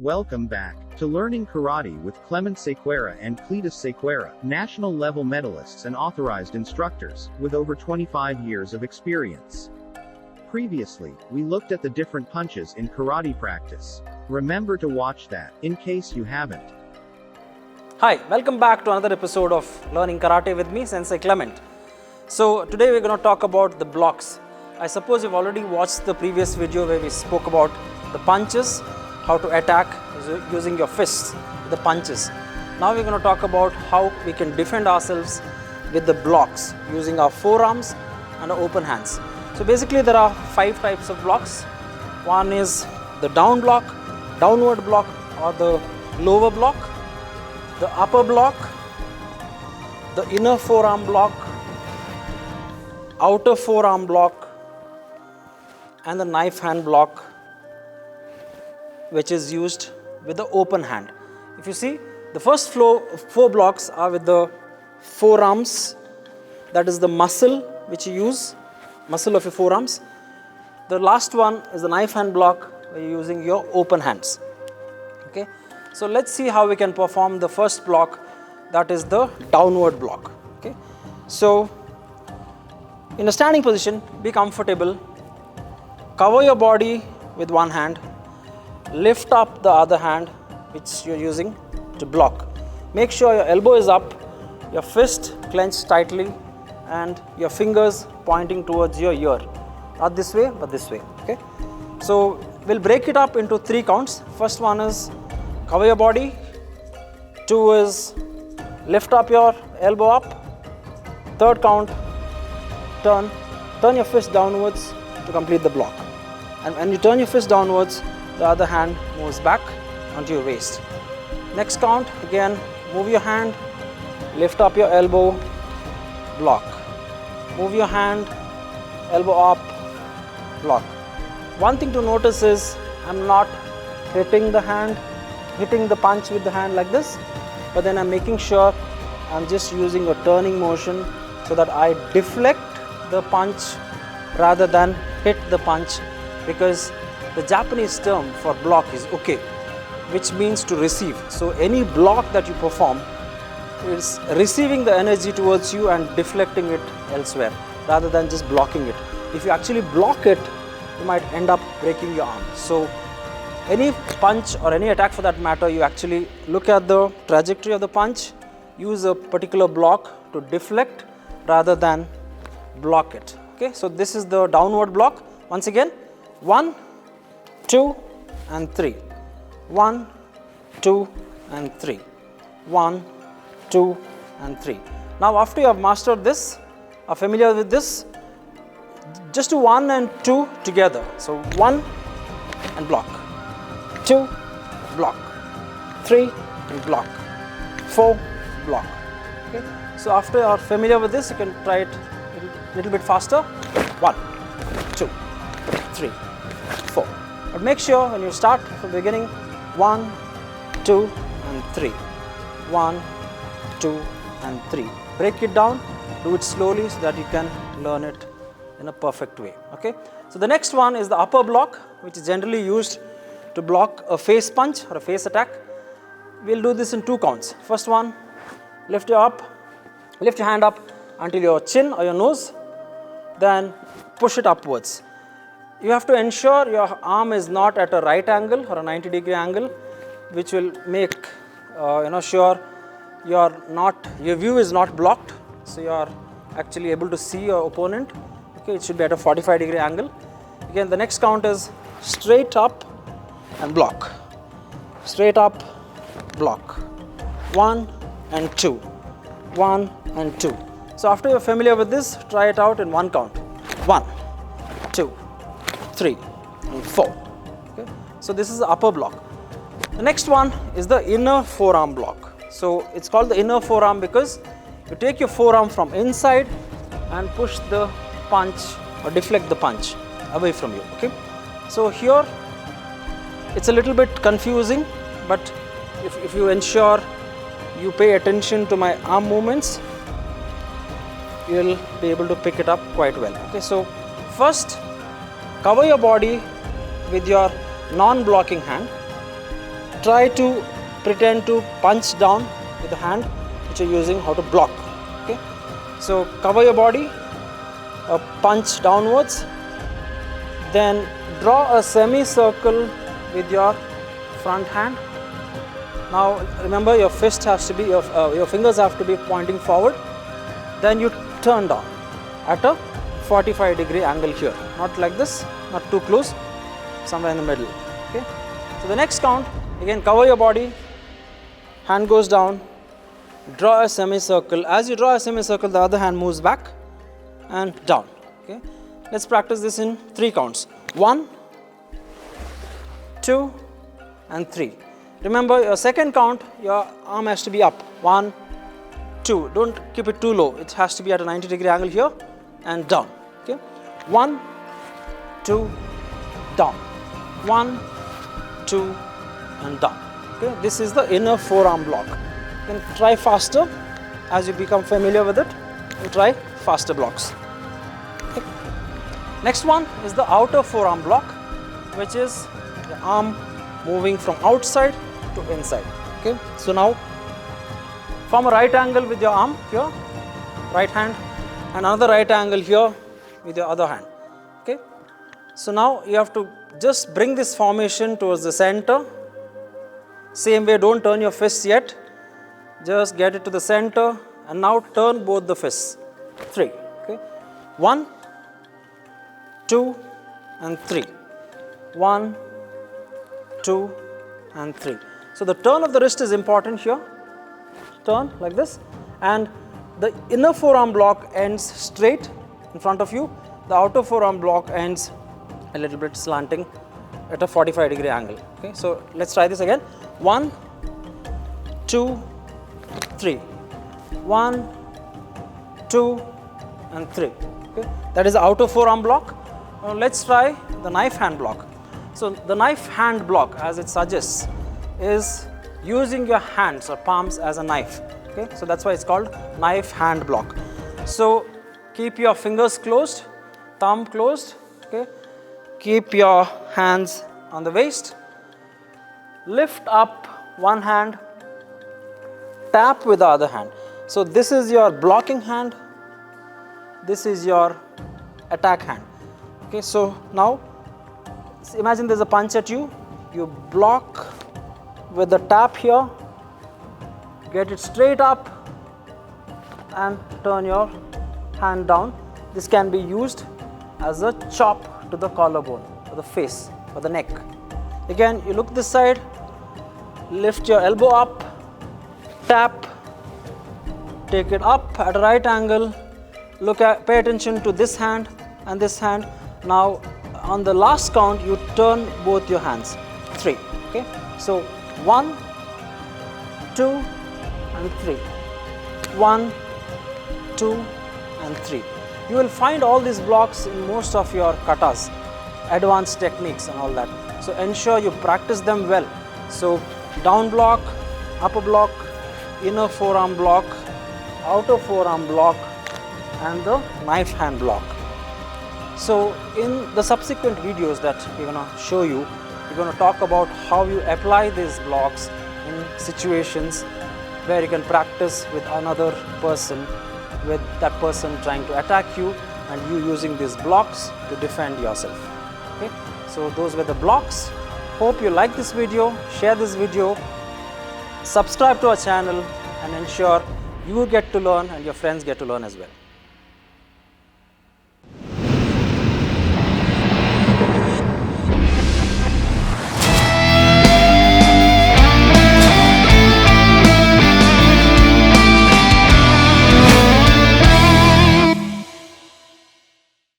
Welcome back to Learning Karate with Clement Sequeira and Katas Sequeira, national level medalists and authorized instructors, with over 25 years of experience. Previously, we looked at the different punches in karate practice. Remember to watch that, in case you haven't. Hi, welcome back to another episode of Learning Karate with me, Sensei Clement. So today we're going to talk about the blocks. I suppose you've already watched the previous video where we spoke about the punches, how to attack using your fists, the punches. Now we're going to talk about how we can defend ourselves with the blocks using our forearms and our open hands. So basically there are 5 types of blocks. One is the down block, downward block or the lower block, the upper block, the inner forearm block, outer forearm block and the knife hand block, which is used with the open hand. If you see, the first 4 blocks are with the forearms, that is the muscle which you use, muscle of your forearms. The last one is the knife hand block where you're using your open hands. Okay, so let's see how we can perform the first block, that is the downward block. Okay, so in a standing position, be comfortable, cover your body with one hand, lift up the other hand which you're using to block. Make sure your elbow is up, your fist clenched tightly and your fingers pointing towards your ear. Not this way but this way. Okay, so we'll break it up into 3 counts. First one is cover your body, 2 is lift up your elbow up, 3rd count turn your fist downwards to complete the block. And when you turn your fist downwards, the other hand moves back onto your waist. Next count, again move your hand, lift up your elbow, block. Move your hand, elbow up, block. One thing to notice is I'm not hitting the punch with the hand like this, but then I'm making sure I'm just using a turning motion so that I deflect the punch rather than hit the punch, because the Japanese term for block is Uchi, which means to receive. So any block that you perform is receiving the energy towards you and deflecting it elsewhere rather than just blocking it. If you actually block it, you might end up breaking your arm. So any punch or any attack for that matter, you actually look at the trajectory of the punch, use a particular block to deflect rather than block it. Okay, so this is the downward block. Once again, 1, 2 and 3, 1, 2 and 3, 1, 2 and 3. Now after you have mastered this, are familiar with this, just do 1 and 2 together. So 1 and block, 2 block, 3 and block, 4 block. Okay, so after you are familiar with this, you can try it a little bit faster. 1, 2, 3, 4. But make sure when you start from the beginning, 1, 2 and 3, 1, 2 and 3. Break it down, do it slowly so that you can learn it in a perfect way. Okay, so the next one is the upper block, which is generally used to block a face punch or a face attack. We'll do this in 2 counts. First one, lift your hand up until your chin or your nose, then push it upwards. You have to ensure your arm is not at a right angle or a 90-degree angle, which will make sure your view is not blocked, so you are actually able to see your opponent. Okay, it should be at a 45-degree angle. Again, the next count is straight up and block, straight up, block, 1 and 2, 1 and 2. So after you're familiar with this, try it out in 1 count, 1, 2, 3 and 4. Okay, so this is the upper block. The next one is the inner forearm block. So it's called the inner forearm because you take your forearm from inside and push the punch or deflect the punch away from you. Okay, so here it's a little bit confusing, but if you ensure you pay attention to my arm movements, you'll be able to pick it up quite well. Okay, so first cover your body with your non-blocking hand, try to pretend to punch down with the hand which you're using how to block. Okay, so cover your body, punch downwards, then draw a semicircle with your front hand. Now remember, your fist has to be, your fingers have to be pointing forward. Then you turn down at a 45-degree angle here, not like this, not too close, somewhere in the middle. Okay, so the next count, again cover your body, hand goes down, draw a semicircle. As you draw a semicircle, the other hand moves back and down. Okay, let's practice this in 3 counts. 1, 2 and 3. Remember, your second count, your arm has to be up. 1, 2. Don't keep it too low. It has to be at a 90-degree angle here and down. Okay, 1, 2, down. 1, 2 and down. Okay, this is the inner forearm block. You can try faster as you become familiar with it. You try faster blocks. Okay. Next one is the outer forearm block, which is the arm moving from outside to inside. Okay, so now form a right angle with your arm here, right hand, and another right angle here with your other hand. Okay, so now you have to just bring this formation towards the center. Same way, don't turn your fists yet, just get it to the center and now turn both the fists. 3. Okay, 1, 2 and 3. 1, 2 and 3. So the turn of the wrist is important here. Turn like this, and the inner forearm block ends straight in front of you. The outer forearm block ends a little bit slanting at a 45-degree angle. Okay, so let's try this again. 1, 2, 3. 1, 2 and 3. Okay, that is the outer forearm block. Now let's try the knife hand block. So the knife hand block, as it suggests, is using your hands or palms as a knife. Okay, so that's why it's called knife hand block. So keep your fingers closed, thumb closed. Okay, keep your hands on the waist, lift up one hand, tap with the other hand. So this is your blocking hand, this is your attack hand. Okay, so now imagine there's a punch at you, you block with the tap here, get it straight up and turn your hand down. This can be used as a chop to the collarbone, or the face, or the neck. Again, you look this side, lift your elbow up, tap, take it up at a right angle, pay attention to this hand and this hand. Now on the last count, you turn both your hands. 3. Okay, so 1, 2 and 3. 1, 2 and 3. You will find all these blocks in most of your katas, advanced techniques and all that. So ensure you practice them well. So down block, upper block, inner forearm block, outer forearm block and the knife hand block. So in the subsequent videos that we're going to show you, we're going to talk about how you apply these blocks in situations where you can practice with another person, with that person trying to attack you and you using these blocks to defend yourself. Okay, so those were the blocks. Hope you like this video, share this video, subscribe to our channel and ensure you get to learn and your friends get to learn as well.